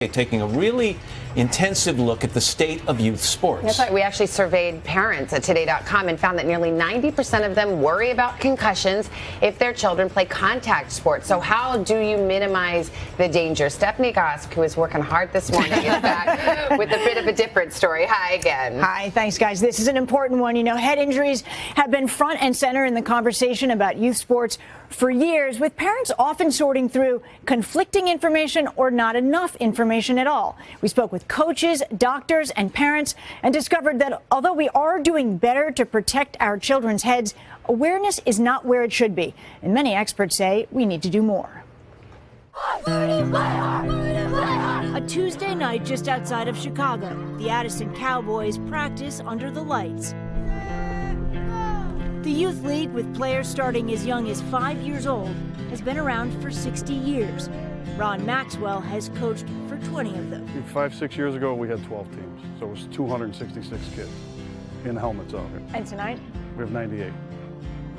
Taking a really intensive look at the state of youth sports. That's right. We actually surveyed parents at Today.com and found that nearly 90% of them worry about concussions if their children play contact sports. So how do you minimize the danger? Stephanie Gosk, who is working hard this morning, is back with a bit of a different story. Hi again. Hi. Thanks, guys. This is an important one. You know, head injuries have been front and center in the conversation about youth sports for years, with parents often sorting through conflicting information or not enough information at all. We spoke with coaches, doctors, and parents and discovered that although we are doing better to protect our children's heads, awareness is not where it should be. And many experts say we need to do more. A Tuesday night just outside of Chicago, the Addison Cowboys practice under the lights. The Youth League, with players starting as young as 5 years old, has been around for 60 years. Ron Maxwell has coached for 20 of them. 5-6 years ago, we had 12 teams, so it was 266 kids in helmets out here. And tonight? We have 98.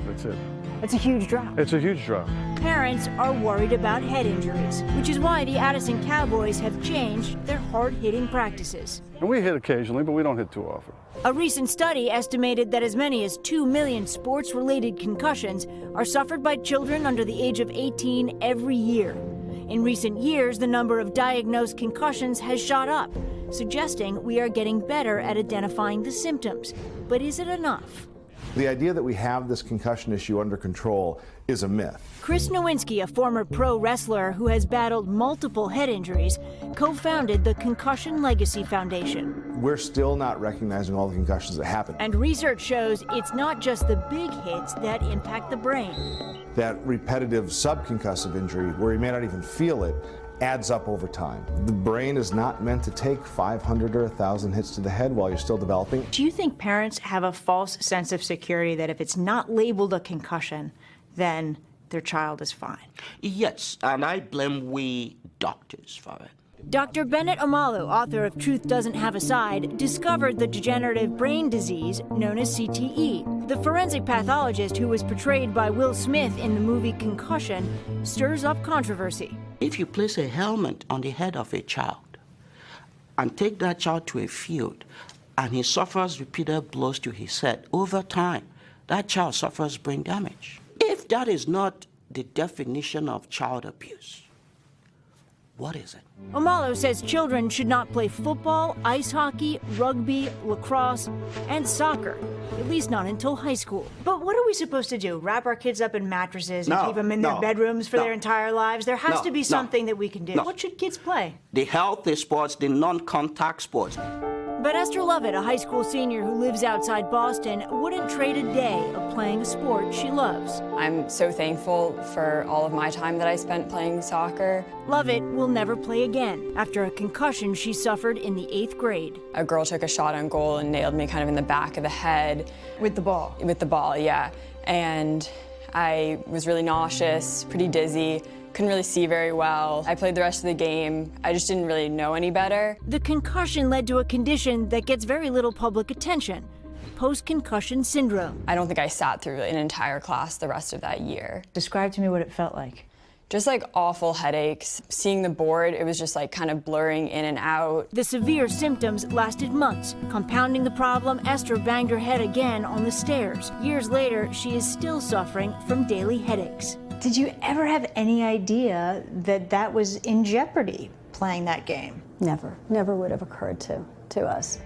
That's it. It's a huge drop. It's a huge drop. Parents are worried about head injuries, which is why the Addison Cowboys have changed their hard-hitting practices. And we hit occasionally, but we don't hit too often. A recent study estimated that as many as 2 million sports-related concussions are suffered by children under the age of 18 every year. In recent years, the number of diagnosed concussions has shot up, suggesting we are getting better at identifying the symptoms. But is it enough? The idea that we have this concussion issue under control is a myth. Chris Nowinski, a former pro wrestler who has battled multiple head injuries, co-founded the Concussion Legacy Foundation. We're still not recognizing all the concussions that happen. And research shows it's not just the big hits that impact the brain. That repetitive subconcussive injury, where you may not even feel it, adds up over time. The brain is not meant to take 500 or 1,000 hits to the head while you're still developing. Do you think parents have a false sense of security that if it's not labeled a concussion, then their child is fine? Yes, and I blame we doctors for it. Dr. Bennett Omalu, author of Truth Doesn't Have a Side, discovered the degenerative brain disease known as CTE. The forensic pathologist who was portrayed by Will Smith in the movie Concussion stirs up controversy. If you place a helmet on the head of a child and take that child to a field and he suffers repeated blows to his head, over time, that child suffers brain damage. If that is not the definition of child abuse, what is it? Omalu says children should not play football, ice hockey, rugby, lacrosse, and soccer, at least not until high school. But what are we supposed to do? Wrap our kids up in mattresses and keep them in their bedrooms for their entire lives? There has to be something that we can do. What should kids play? The healthy sports, the non-contact sports. But Esther Lovett, a high school senior who lives outside Boston, wouldn't trade a day of playing a sport she loves. I'm so thankful for all of my time that I spent playing soccer. Lovett will never play again after a concussion she suffered in the 8th grade. A girl took a shot on goal and nailed me kind of in the back of the head. With the ball? With the ball, yeah. And I was really nauseous, pretty dizzy. Couldn't really see very well. I played the rest of the game. I just didn't really know any better. The concussion led to a condition that gets very little public attention: post-concussion syndrome. I don't think I sat through an entire class the rest of that year. Describe to me what it felt like. Just like awful headaches. Seeing the board, it was just like kind of blurring in and out. The severe symptoms lasted months. Compounding the problem, Esther banged her head again on the stairs. Years later, she is still suffering from daily headaches. Did you ever have any idea that that was in jeopardy, playing that game? Never. Never would have occurred to us.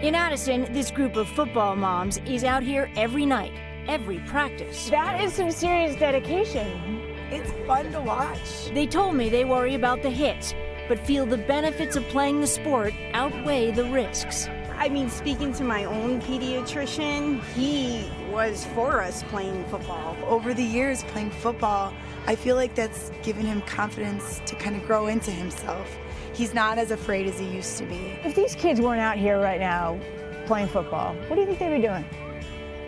In Addison, this group of football moms is out here every night, every practice. That is some serious dedication. It's fun to watch. They told me they worry about the hits, but feel the benefits of playing the sport outweigh the risks. I mean, speaking to my own pediatrician, he was for us playing football. Over the years playing football, I feel like that's given him confidence to kind of grow into himself. He's not as afraid as he used to be. If these kids weren't out here right now playing football, what do you think they'd be doing?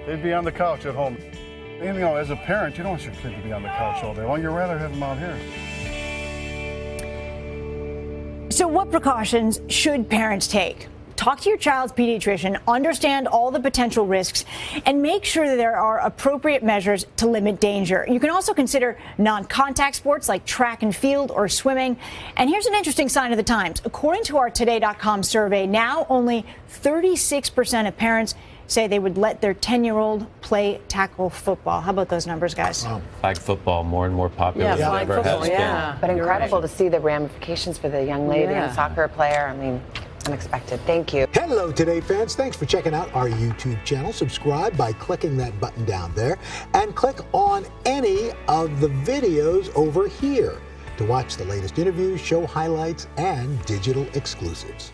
They'd be on the couch at home. And, you know, as a parent, you don't want your kid to be on the couch all day long. You'd rather have them out here. So what precautions should parents take? talk to your child's pediatrician, understand all the potential risks, and make sure that there are appropriate measures to limit danger. You can also consider non-contact sports like track and field or swimming. And here's an interesting sign of the times. According to our Today.com survey, now only 36% of parents say they would let their 10-year-old play tackle football. How about those numbers, guys? Flag football, more and more popular than it ever has been. But incredible to see the ramifications for the young lady and soccer player. I mean, unexpected. Thank you. Hello, Today fans. Thanks for checking out our YouTube channel. Subscribe by clicking that button down there and click on any of the videos over here to watch the latest interviews, show highlights, and digital exclusives.